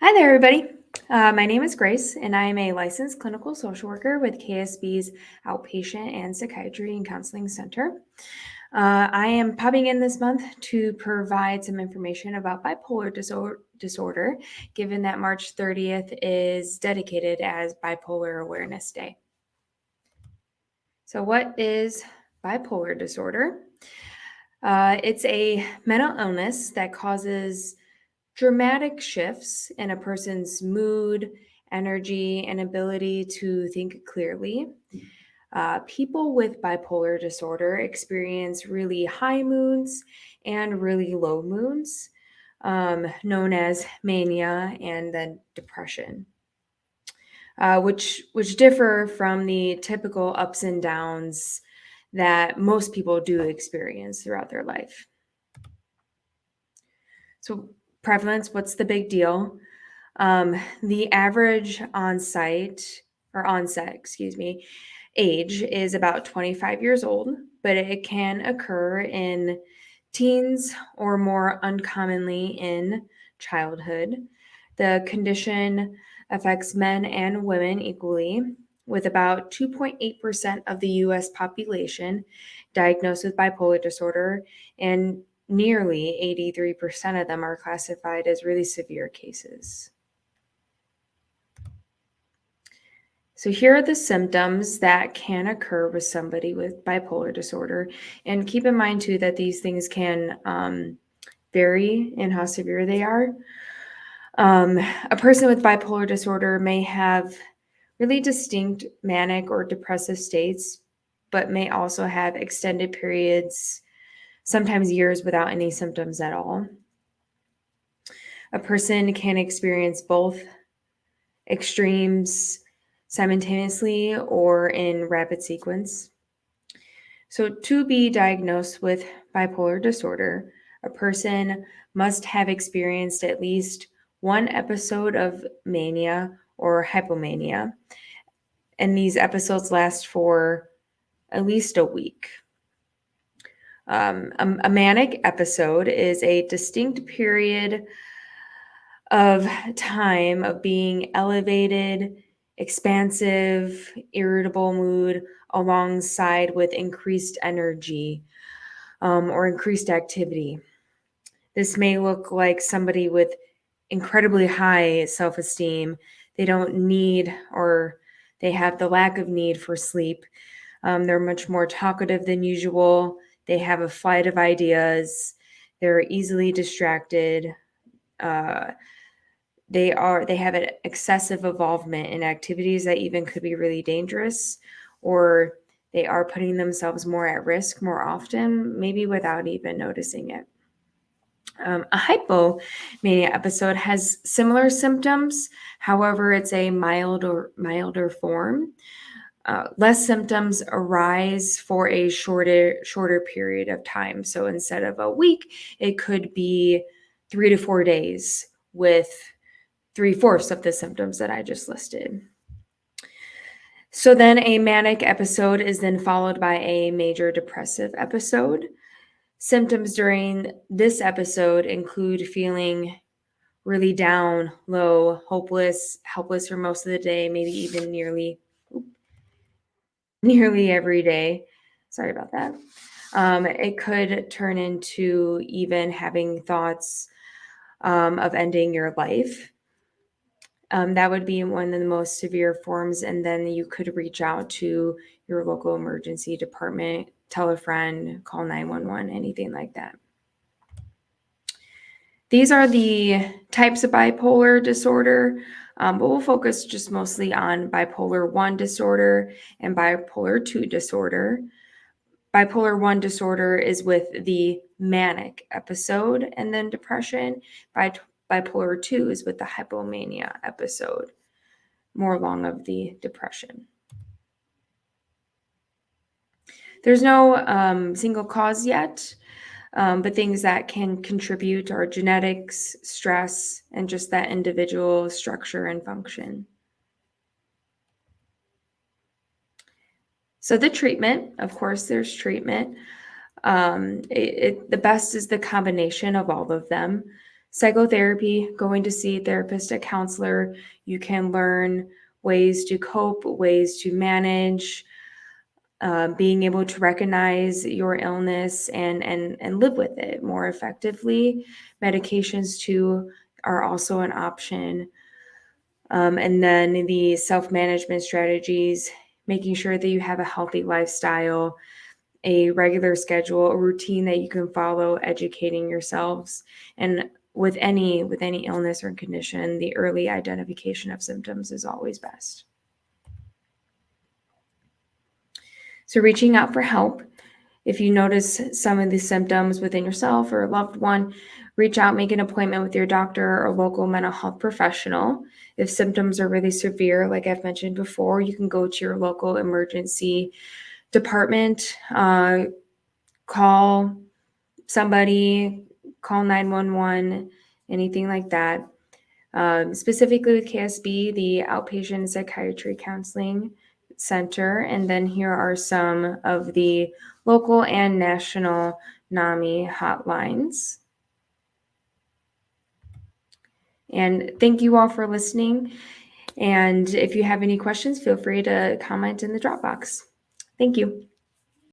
Hi there, everybody. My name is Grace, and I am a licensed clinical social worker with KSB's Outpatient and Psychiatry and Counseling Center. I am popping in this month to provide some information about bipolar disorder, given that March 30th is dedicated as Bipolar Awareness Day. So what is bipolar disorder? It's a mental illness that causes dramatic shifts in a person's mood, energy, and ability to think clearly. People with bipolar disorder experience really high moods and really low moods, known as mania and then depression, which differ from the typical ups and downs that most people do experience throughout their life. So prevalence, what's the big deal? The average onset, age is about 25 years old, but it can occur in teens or more uncommonly in childhood. The condition affects men and women equally, with about 2.8% of the US population diagnosed with bipolar disorder, and nearly 83% of them are classified as really severe cases. So here are the symptoms that can occur with somebody with bipolar disorder. And keep in mind too that these things can vary in how severe they are. A person with bipolar disorder may have really distinct manic or depressive states, but may also have extended periods, sometimes years, without any symptoms at all. A person can experience both extremes simultaneously or in rapid sequence. So to be diagnosed with bipolar disorder, a person must have experienced at least one episode of mania or hypomania, and these episodes last for at least a week. A manic episode is a distinct period of time of being elevated, expansive, irritable mood alongside with increased energy or increased activity. This may look like somebody with incredibly high self-esteem. They don't need, or they have the lack of need for sleep. They're much more talkative than usual. They have a flight of ideas. They're easily distracted. They have an excessive involvement in activities that even could be really dangerous, or they are putting themselves more at risk more often, maybe without even noticing it. A hypomania episode has similar symptoms. However, it's a milder form. Less symptoms arise for a shorter period of time. So instead of a week, it could be 3 to 4 days with 3/4 of the symptoms that I just listed. So then a manic episode is then followed by a major depressive episode. Symptoms during this episode include feeling really down, low, hopeless, helpless for most of the day, maybe even nearly every day. Sorry about that. It could turn into even having thoughts of ending your life. That would be one of the most severe forms, and then you could reach out to your local emergency department, tell a friend, call 911, anything like that. These are the types of bipolar disorder, but we'll focus just mostly on bipolar 1 disorder and bipolar 2 disorder. Bipolar 1 disorder is with the manic episode and then depression. Bipolar 2 is with the hypomania episode, more along of the depression. There's no single cause yet, but things that can contribute are genetics, stress, and just that individual structure and function. So the treatment, of course, there's treatment. The best is the combination of all of them. Psychotherapy, going to see a therapist, a counselor, you can learn ways to cope, ways to manage, being able to recognize your illness and live with it more effectively. Medications too are also an option. And then the self-management strategies, making sure that you have a healthy lifestyle, a regular schedule, a routine that you can follow, educating yourselves. And with any illness or condition, the early identification of symptoms is always best. So reaching out for help. If you notice some of the symptoms within yourself or a loved one, reach out, make an appointment with your doctor or local mental health professional. If symptoms are really severe, like I've mentioned before, you can go to your local emergency department, call somebody, call 911, anything like that. Specifically with KSB, the Outpatient Psychiatry Counseling Center. And then here are some of the local and national NAMI hotlines. And thank you all for listening. And if you have any questions, feel free to comment in the Dropbox. Thank you.